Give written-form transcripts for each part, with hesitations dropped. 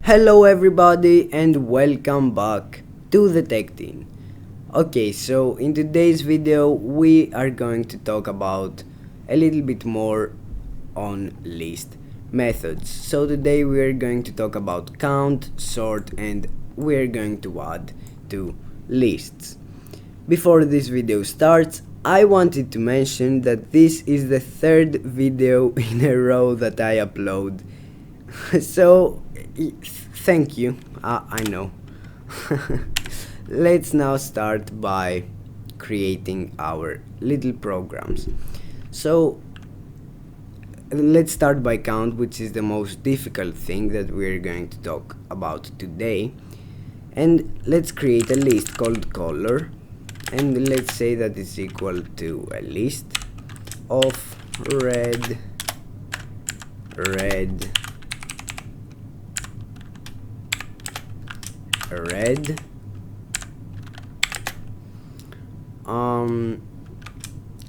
Hello everybody and welcome back to the Tech Team. Okay, so in today's video we are going to talk about a little bit more on list methods. So today we are going to talk about count, sort, and we are going to add two lists. Before this video starts, I wanted to mention that this is the third video in a row that I upload. So thank you, I know. Let's now start by creating our little programs. So let's start by count, which is the most difficult thing that we're going to talk about today. And let's create a list called color, and let's say that it's equal to a list of red, red, red,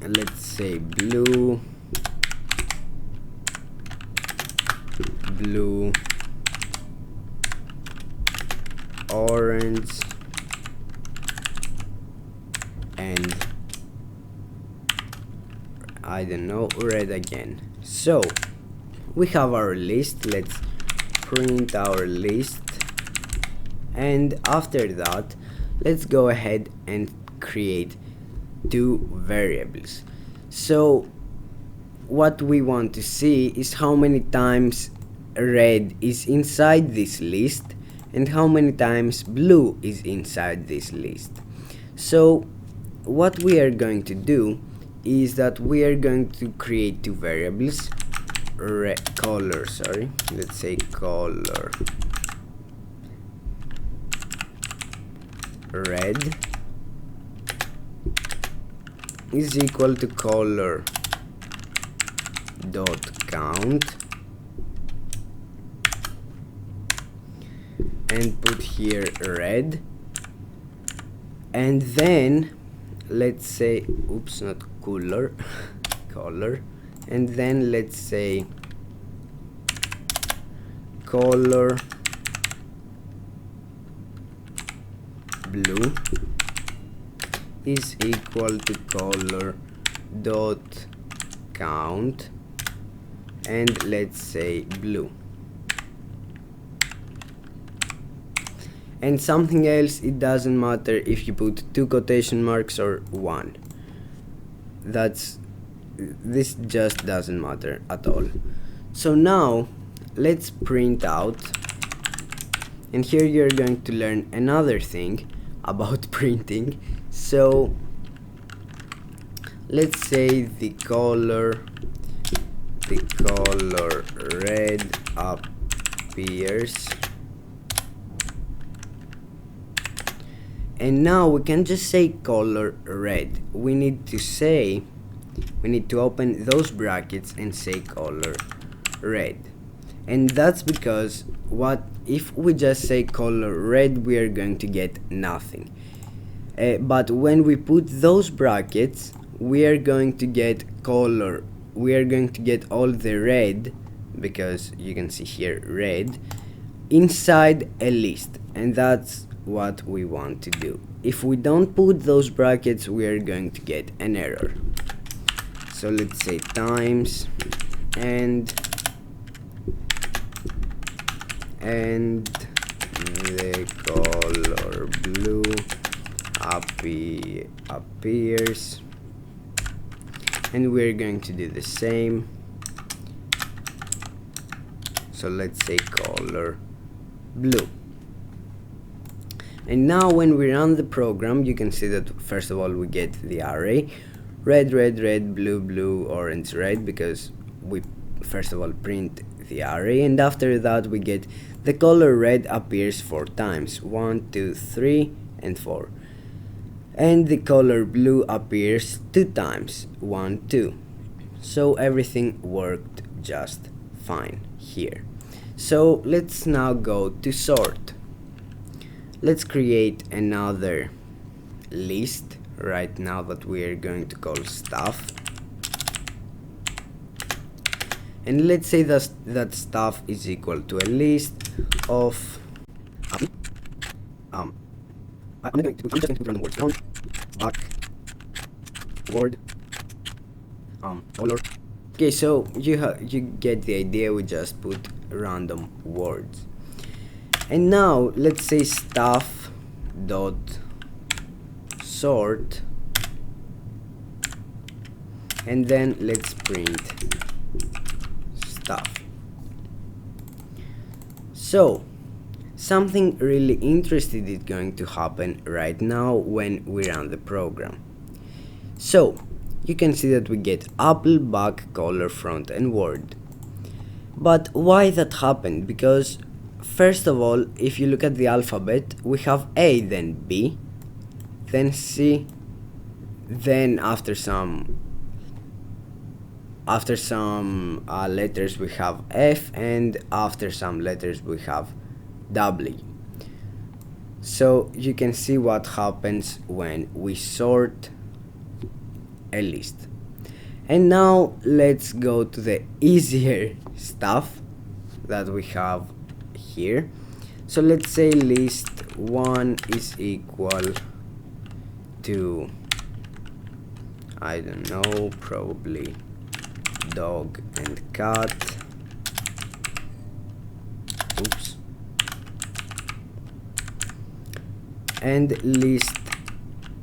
let's say blue, blue, orange, and I don't know, red again. So we have our list. Let's print our list, and after that let's go ahead and create two variables. So what we want to see is how many times red is inside this list and how many times blue is inside this list. So what we are going to do is that we are going to create two variables, color, let's say color red is equal to color dot count, and put here red, and then let's say not color color, and then let's say color blue is equal to color dot count, and let's say blue. And something else, it doesn't matter if you put two quotation marks or one. This just doesn't matter at all. So now let's print out, and here you're going to learn another thing about printing. So let's say the color red appears, and now we can just say color red. We need to open those brackets and say color red. And that's because if we just say color red, we are going to get nothing. But when we put those brackets, we are going to get color. We are going to get all the red, because you can see here red, inside a list, and that's what we want to do. If we don't put those brackets, we are going to get an error. So let's say times and the color blue appears, and we're going to do the same. So let's say color blue. And now when we run the program, you can see that first of all we get the array red, red, red, blue, blue, orange, red, because we first of all print the array, and after that we get the color red appears 4 times, 1, 2, 3, and 4, and the color blue appears 2 times, 1, 2. So everything worked just fine here. So let's now go to sort. Let's create another list right now that we are going to call stuff, and let's say that stuff is equal to a list of I'm just going to put random words. Front, back, word, color. Okay, so you get the idea. We just put random words. And now let's say stuff dot sort, and then let's print stuff. So something really interesting is going to happen right now when we run the program. So you can see that we get apple, back, color, front, and word. But why that happened? Because first of all, if you look at the alphabet, we have A, then B, then C, then after some letters we have F, and after some letters we have W. So you can see what happens when we sort a list. And now let's go to the easier stuff that we have here. So let's say list 1 is equal to, I don't know, probably dog and cat. Oops. And list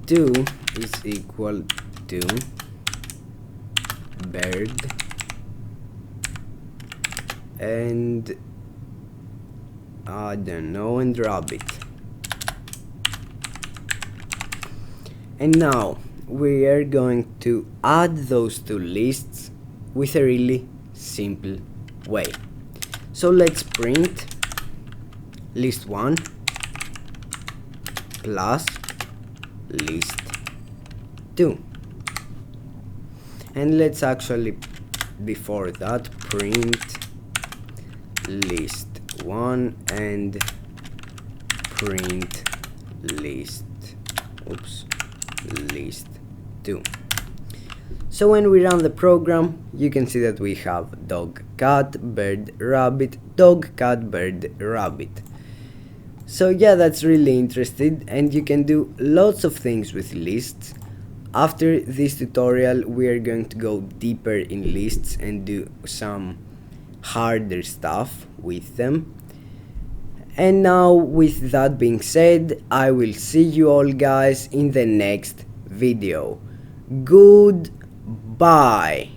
2 is equal to bird and I don't know, and rabbit. And now we are going to add those two lists with a really simple way. So let's print list 1 plus list 2. And let's actually, before that, print list 1 and print list 2. So when we run the program, you can see that we have dog, cat, bird, rabbit, dog, cat, bird, rabbit. So yeah, that's really interesting, and you can do lots of things with lists. After this tutorial, we are going to go deeper in lists and do some harder stuff with them. And now, with that being said, I will see you all guys in the next video. Goodbye.